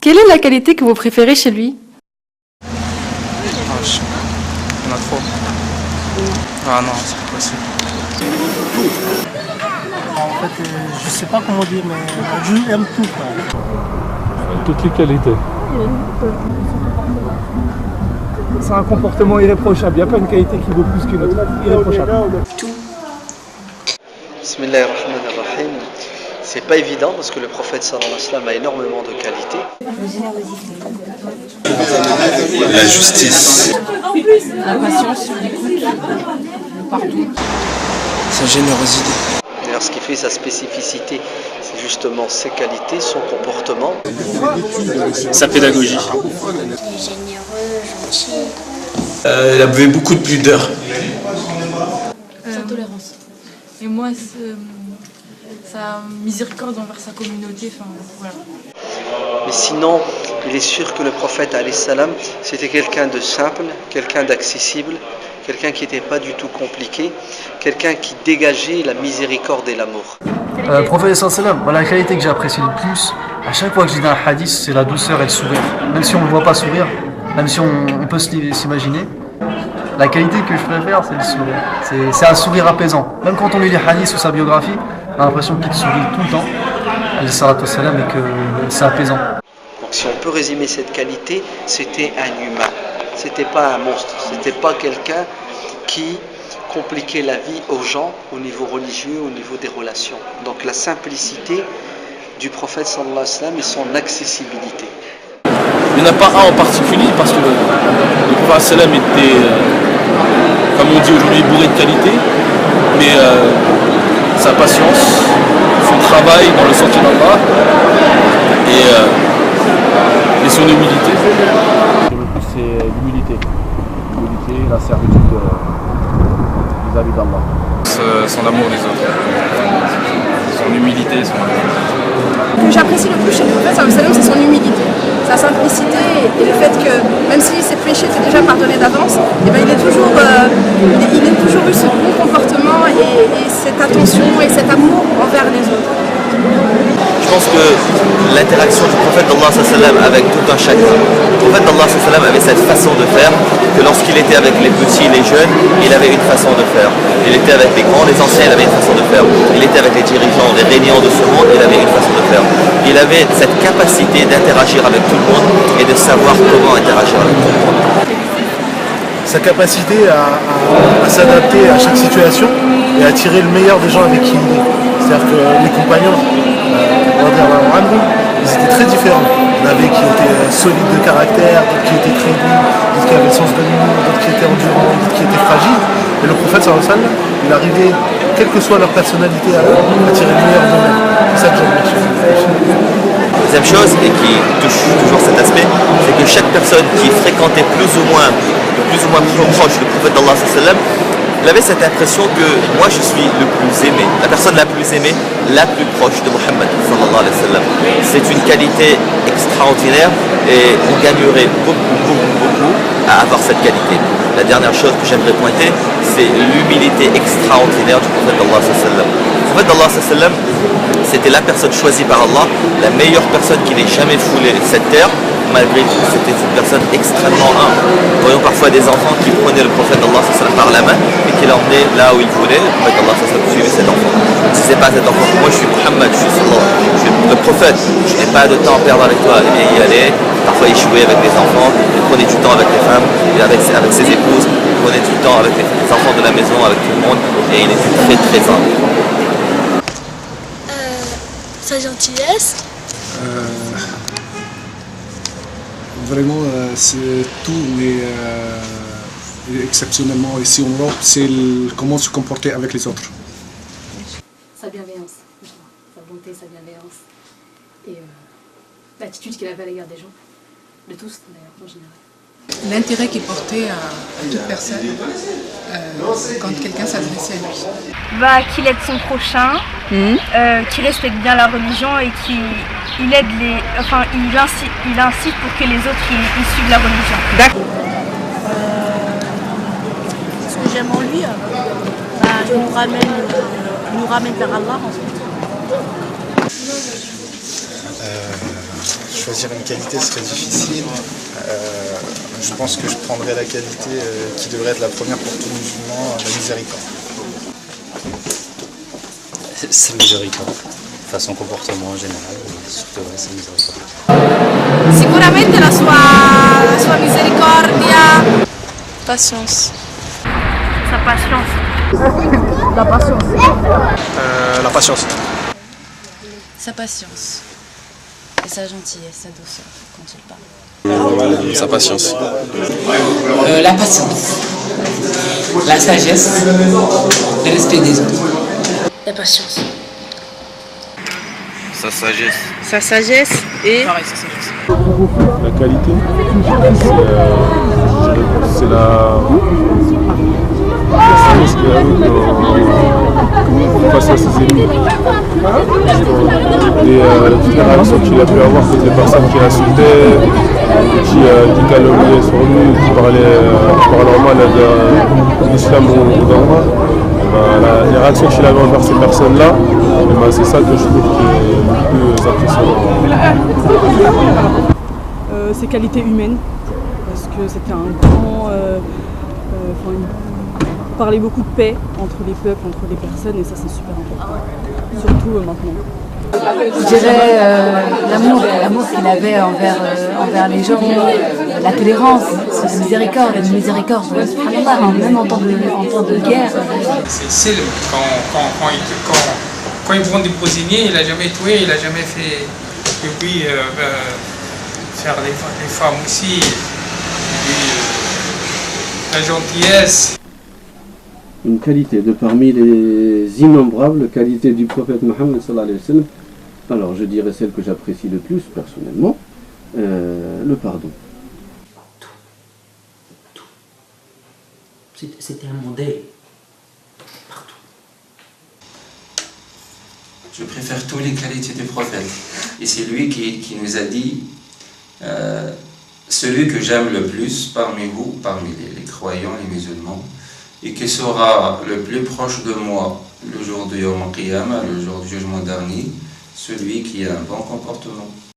Quelle est la qualité que vous préférez chez lui? Il y en a trop. Ah non, c'est pas possible. En fait, je sais pas comment dire, mais je aime tout. Quoi. Toutes les qualités. C'est un comportement irréprochable. Il n'y a pas une qualité qui vaut plus qu'une autre. Irréprochable. Tout. Bismillahirrahmanirrahim. C'est pas évident parce que le prophète sallallahu alayhi wa sallam a énormément de qualités. La justice. La patience, l'écoute, partout. Sa générosité. D'ailleurs, ce qui fait sa spécificité, c'est justement ses qualités, son comportement. Sa pédagogie. Généreux, gentil. Il avait beaucoup de pudeur. Sa tolérance. Et moi, sa miséricorde envers sa communauté. Enfin, voilà. Mais sinon, il est sûr que le prophète alayhi salam, c'était quelqu'un de simple, quelqu'un d'accessible, quelqu'un qui n'était pas du tout compliqué, quelqu'un qui dégageait la miséricorde et l'amour. Le prophète sallam, la qualité que j'apprécie le plus, à chaque fois que je dis dans un hadith, c'est la douceur et le sourire. Même si on ne le voit pas sourire, même si on peut s'imaginer, la qualité que je préfère, c'est le sourire. C'est un sourire apaisant. Même quand on lit les hadiths ou sa biographie, on a l'impression qu'il sourit tout le temps, alayhi salam, et que c'est apaisant. Donc si on peut résumer cette qualité, c'était un humain. C'était pas un monstre, c'était pas quelqu'un qui compliquait la vie aux gens au niveau religieux, au niveau des relations. Donc la simplicité du prophète sallallahu alayhi wa sallam et son accessibilité. Il n'y en a pas un en particulier parce que le prophète sallam était, comme on dit aujourd'hui, bourré de qualité, mais sa patience, son travail dans le sentier d'Allah et son humilité. Le plus, c'est l'humilité. L'humilité, la servitude vis-à-vis d'Allah. Son amour des autres, son humilité, son amour. Ce que j'apprécie le plus chez le prophète, c'est son humilité, sa simplicité et le fait que même si ses péchés étaient déjà pardonnés d'avance, il a toujours eu ce bon comportement et cette attention et cet amour envers les autres. Je pense que l'interaction du prophète d'Allah avec tout un chacun, le prophète d'Allah avait cette façon de faire que lorsqu'il était avec les petits, les jeunes, il avait une façon de faire. Il était avec les grands, les anciens, il avait une façon de faire. Il était avec les dirigeants, les régnants de ce monde, il avait une façon de faire. Il avait cette capacité d'interagir avec tout le monde et de savoir comment interagir avec tout le monde. Sa capacité à s'adapter à chaque situation et à tirer le meilleur des gens avec qui il est. C'est-à-dire que les compagnons, ils étaient très différents. Il y en avait qui étaient solides de caractère, d'autres qui étaient très doux, d'autres qui avaient le sens de l'humour, d'autres qui étaient endurants, d'autres qui étaient fragiles. Et le prophète sallallahu alayhi wa sallam, il arrivait, quelle que soit leur personnalité à eux, à tirer le meilleur d'eux-mêmes. C'est ça que j'aime bien. Deuxième chose, et qui touche toujours cet aspect, c'est que chaque personne qui fréquentait plus ou moins proche du prophète d'Allah sallallahu alayhi wa sallam, il avait cette impression que moi je suis le plus aimé, la personne la plus aimée, la plus proche de Muhammad sallallahu alayhi wa sallam. C'est une qualité extraordinaire et on gagnerait beaucoup à avoir cette qualité. La dernière chose que j'aimerais pointer, c'est l'humilité extraordinaire du prophète d'Allah sallallahu alayhi wa sallam. Le prophète d'Allah sallallahu alayhi wa sallam, c'était la personne choisie par Allah, la meilleure personne qui n'ait jamais foulé cette terre. Malgré tout, c'était une personne extrêmement humble. Nous voyons parfois des enfants qui prenaient le prophète d'Allah par la main et qui l'emmenaient là où il voulait. Le prophète d'Allah suivait cet enfant. Il ne disait pas à cet enfant, moi je suis Muhammad, je suis le prophète, je n'ai pas de temps à perdre avec toi. Et il allait, parfois il jouait avec les enfants, il prenait du temps avec les femmes, avec ses épouses, il prenait du temps avec les enfants de la maison, avec tout le monde, et il était très très humble. Sa gentillesse. Vraiment, c'est tout, mais exceptionnellement ici en Europe, c'est comment se comporter avec les autres. Sa bienveillance, sa bonté, sa bienveillance. Et l'attitude qu'il avait à l'égard des gens. De tous, d'ailleurs, en général. L'intérêt qu'il portait à toute personne quand quelqu'un s'adressait à lui. Qu'il aide son prochain, qu'il respecte bien la religion et qu'il aide il incite pour que les autres ils suivent la religion. D'accord. Ce que j'aime en lui, il nous ramène vers Allah ensuite. choisir une qualité serait difficile. Je pense que je prendrais la qualité qui devrait être la première pour tout musulman, la miséricorde. Sa miséricorde, enfin son comportement en général, surtout sa miséricorde. Sicuramente la sua misericordia. Patience. Sa patience. La patience. La patience. Sa patience. Et sa gentillesse, sa douceur quand il parle. Sa patience. La patience. La sagesse. Le respect des autres. La patience. Sa sagesse. Sa sagesse et... Pareil, sa sagesse. La qualité, c'est la sagesse qu'il a face à ses ennemis. Toutes les réactions qu'il a pu avoir contre les personnes qui l'insultaient, qui calomniaient sur lui, qui parlaient mal de l'islam ou d'Allah. Les réactions qu'il avait envers ces personnes-là, c'est ça que je trouve qui est le plus impressionnant. Ses qualités humaines, parce que c'était un grand... il parlait beaucoup de paix entre les peuples, entre les personnes, et ça c'est super important, surtout maintenant. Je dirais l'amour qu'il avait envers les gens, la tolérance, la miséricorde, même en temps de guerre. C'est le quand il prend des prisonniers, il n'a jamais tué, il n'a jamais fait. Et puis faire les femmes aussi, et puis, la gentillesse. Une qualité de parmi les innombrables qualités du prophète Mohammed sallallahu alayhi wa sallam. Alors je dirais celle que j'apprécie le plus personnellement, le pardon. C'était un modèle. Partout. Je préfère toutes les qualités du prophète. Et c'est lui qui nous a dit celui que j'aime le plus parmi vous, parmi les croyants, les musulmans, et qui sera le plus proche de moi le jour du Yawm al-Qiyamah, le jour du jugement dernier, celui qui a un bon comportement.